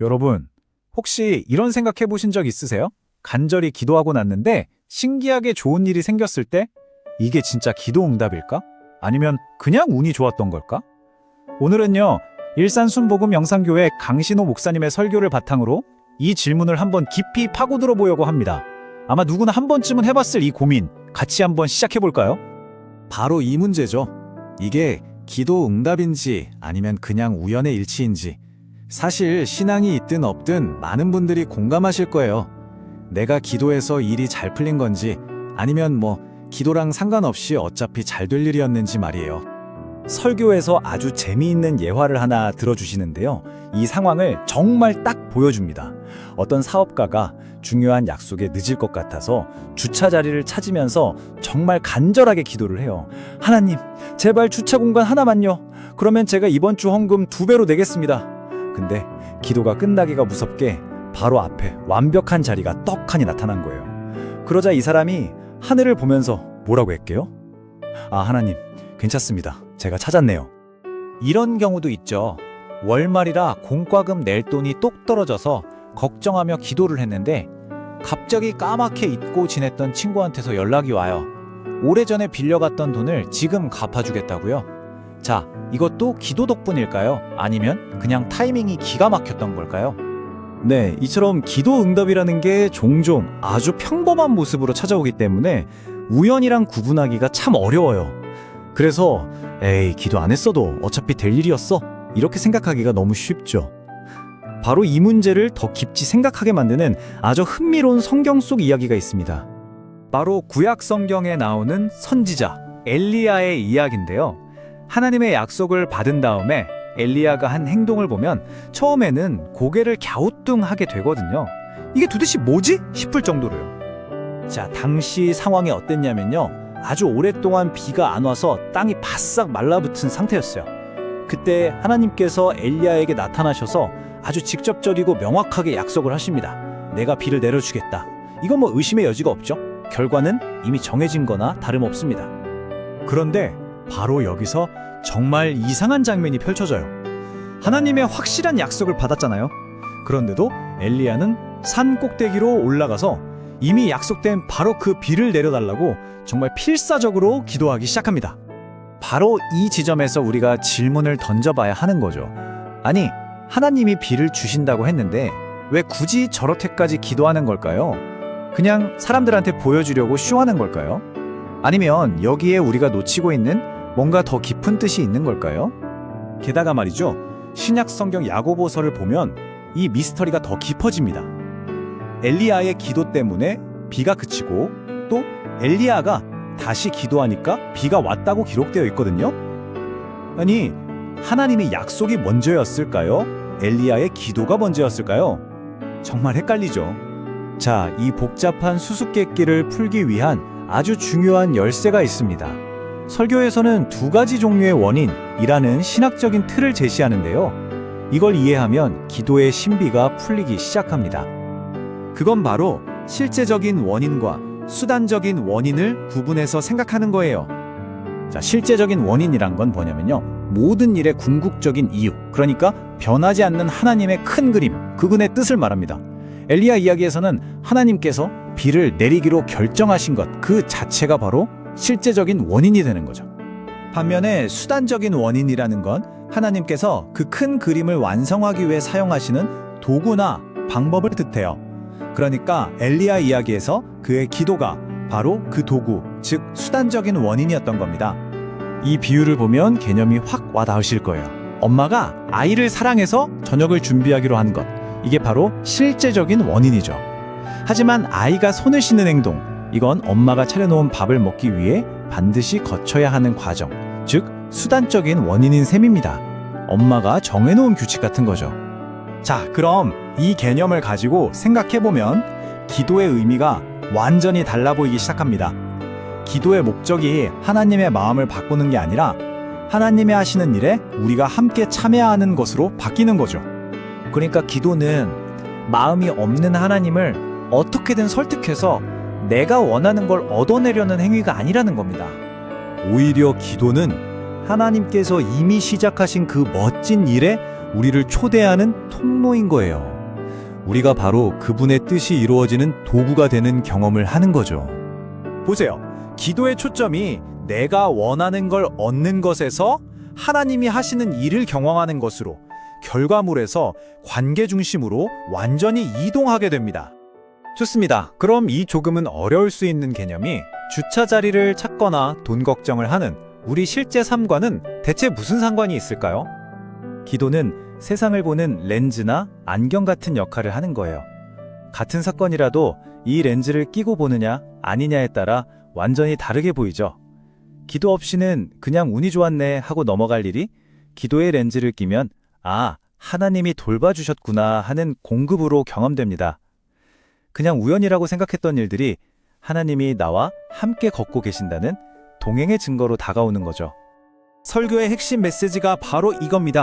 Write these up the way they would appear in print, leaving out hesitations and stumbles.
여러분, 혹시 이런 생각해 보신 적 있으세요? 간절히 기도하고 났는데 신기하게 좋은 일이 생겼을 때 이게 진짜 기도 응답일까? 아니면 그냥 운이 좋았던 걸까? 오늘은요, 일산 순복음 영상교회 강신호 목사님의 설교를 바탕으로 이 질문을 한번 깊이 파고들어 보려고 합니다. 아마 누구나 한 번쯤은 해봤을 이 고민, 같이 한번 시작해 볼까요? 바로 이 문제죠. 이게 기도 응답인지 아니면 그냥 우연의 일치인지. 사실 신앙이 있든 없든 많은 분들이 공감하실 거예요. 내가 기도해서 일이 잘 풀린 건지 아니면 기도랑 상관없이 어차피 잘 될 일이었는지 말이에요. 설교에서 아주 재미있는 예화를 하나 들어주시는데요. 이 상황을 정말 딱 보여줍니다. 어떤 사업가가 중요한 약속에 늦을 것 같아서 주차 자리를 찾으면서 정말 간절하게 기도를 해요. 하나님, 제발 주차 공간 하나만요. 그러면 제가 이번 주 헌금 2배로 내겠습니다. 근데 기도가 끝나기가 무섭게 바로 앞에 완벽한 자리가 떡하니 나타난 거예요. 그러자 이 사람이 하늘을 보면서 뭐라고 했게요? 아, 하나님, 괜찮습니다. 제가 찾았네요. 이런 경우도 있죠. 월말이라 공과금 낼 돈이 똑 떨어져서 걱정하며 기도를 했는데 갑자기 까맣게 잊고 지냈던 친구한테서 연락이 와요. 오래전에 빌려갔던 돈을 지금 갚아주겠다고요? 자, 이것도 기도 덕분일까요? 아니면 그냥 타이밍이 기가 막혔던 걸까요? 네, 이처럼 기도 응답이라는 게 종종 아주 평범한 모습으로 찾아오기 때문에 우연이랑 구분하기가 참 어려워요. 그래서 에이, 기도 안 했어도 어차피 될 일이었어, 이렇게 생각하기가 너무 쉽죠. 바로 이 문제를 더 깊이 생각하게 만드는 아주 흥미로운 성경 속 이야기가 있습니다. 바로 구약 성경에 나오는 선지자 엘리야의 이야기인데요. 하나님의 약속을 받은 다음에 엘리야가 한 행동을 보면 처음에는 고개를 갸우뚱하게 되거든요. 이게 도대체 뭐지? 싶을 정도로요. 자, 당시 상황이 어땠냐면요, 아주 오랫동안 비가 안 와서 땅이 바싹 말라붙은 상태였어요. 그때 하나님께서 엘리야에게 나타나셔서 아주 직접적이고 명확하게 약속을 하십니다. 내가 비를 내려주겠다. 이건 의심의 여지가 없죠. 결과는 이미 정해진 거나 다름없습니다. 그런데 바로 여기서 정말 이상한 장면이 펼쳐져요. 하나님의 확실한 약속을 받았잖아요. 그런데도 엘리야는 산 꼭대기로 올라가서 이미 약속된 바로 그 비를 내려달라고 정말 필사적으로 기도하기 시작합니다. 바로 이 지점에서 우리가 질문을 던져봐야 하는 거죠. 아니, 하나님이 비를 주신다고 했는데 왜 굳이 저렇게까지 기도하는 걸까요? 그냥 사람들한테 보여주려고 쇼하는 걸까요? 아니면 여기에 우리가 놓치고 있는 뭔가 더 깊은 뜻이 있는 걸까요? 게다가 말이죠, 신약 성경 야고보서를 보면 이 미스터리가 더 깊어집니다. 엘리야의 기도 때문에 비가 그치고 또 엘리야가 다시 기도하니까 비가 왔다고 기록되어 있거든요. 아니, 하나님의 약속이 먼저였을까요? 엘리야의 기도가 먼저였을까요? 정말 헷갈리죠. 자, 이 복잡한 수수께끼를 풀기 위한 아주 중요한 열쇠가 있습니다. 설교에서는 2가지 종류의 원인이라는 신학적인 틀을 제시하는데요. 이걸 이해하면 기도의 신비가 풀리기 시작합니다. 그건 바로 실제적인 원인과 수단적인 원인을 구분해서 생각하는 거예요. 자, 실제적인 원인이란 건 뭐냐면요, 모든 일의 궁극적인 이유, 그러니까 변하지 않는 하나님의 큰 그림, 그분의 뜻을 말합니다. 엘리야 이야기에서는 하나님께서 비를 내리기로 결정하신 것 그 자체가 바로 실제적인 원인이 되는 거죠. 반면에 수단적인 원인이라는 건 하나님께서 그 큰 그림을 완성하기 위해 사용하시는 도구나 방법을 뜻해요. 그러니까 엘리야 이야기에서 그의 기도가 바로 그 도구, 즉 수단적인 원인이었던 겁니다. 이 비유를 보면 개념이 확 와닿으실 거예요. 엄마가 아이를 사랑해서 저녁을 준비하기로 한 것, 이게 바로 실제적인 원인이죠. 하지만 아이가 손을 씻는 행동, 이건 엄마가 차려놓은 밥을 먹기 위해 반드시 거쳐야 하는 과정, 즉 수단적인 원인인 셈입니다. 엄마가 정해놓은 규칙 같은 거죠. 자, 그럼 이 개념을 가지고 생각해보면 기도의 의미가 완전히 달라 보이기 시작합니다. 기도의 목적이 하나님의 마음을 바꾸는 게 아니라 하나님이 하시는 일에 우리가 함께 참여하는 것으로 바뀌는 거죠. 그러니까 기도는 마음이 없는 하나님을 어떻게든 설득해서 내가 원하는 걸 얻어내려는 행위가 아니라는 겁니다. 오히려 기도는 하나님께서 이미 시작하신 그 멋진 일에 우리를 초대하는 통로인 거예요. 우리가 바로 그분의 뜻이 이루어지는 도구가 되는 경험을 하는 거죠. 보세요. 기도의 초점이 내가 원하는 걸 얻는 것에서 하나님이 하시는 일을 경험하는 것으로, 결과물에서 관계 중심으로 완전히 이동하게 됩니다. 좋습니다. 그럼 이 조금은 어려울 수 있는 개념이 주차 자리를 찾거나 돈 걱정을 하는 우리 실제 삶과는 대체 무슨 상관이 있을까요? 기도는 세상을 보는 렌즈나 안경 같은 역할을 하는 거예요. 같은 사건이라도 이 렌즈를 끼고 보느냐 아니냐에 따라 완전히 다르게 보이죠. 기도 없이는 그냥 운이 좋았네 하고 넘어갈 일이, 기도의 렌즈를 끼면 아, 하나님이 돌봐주셨구나 하는 공급으로 경험됩니다. 그냥 우연이라고 생각했던 일들이 하나님이 나와 함께 걷고 계신다는 동행의 증거로 다가오는 거죠. 설교의 핵심 메시지가 바로 이겁니다.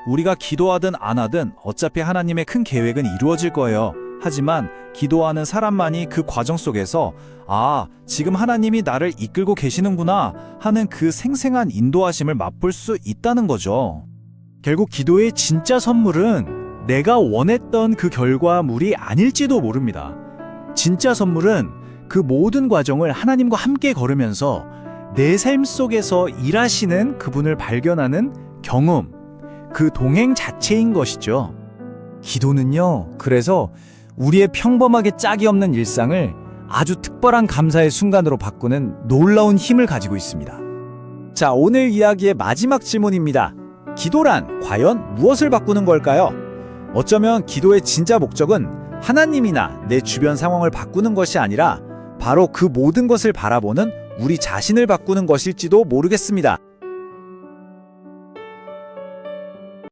우리가 기도하든 안 하든 어차피 하나님의 큰 계획은 이루어질 거예요. 하지만 기도하는 사람만이 그 과정 속에서 아, 지금 하나님이 나를 이끌고 계시는구나 하는 그 생생한 인도하심을 맛볼 수 있다는 거죠. 결국 기도의 진짜 선물은 내가 원했던 그 결과물이 아닐지도 모릅니다. 진짜 선물은 그 모든 과정을 하나님과 함께 걸으면서 내 삶 속에서 일하시는 그분을 발견하는 경험, 그 동행 자체인 것이죠. 기도는요, 그래서 우리의 평범하게 짝이 없는 일상을 아주 특별한 감사의 순간으로 바꾸는 놀라운 힘을 가지고 있습니다. 자, 오늘 이야기의 마지막 질문입니다. 기도란 과연 무엇을 바꾸는 걸까요? 어쩌면 기도의 진짜 목적은 하나님이나 내 주변 상황을 바꾸는 것이 아니라 바로 그 모든 것을 바라보는 우리 자신을 바꾸는 것일지도 모르겠습니다.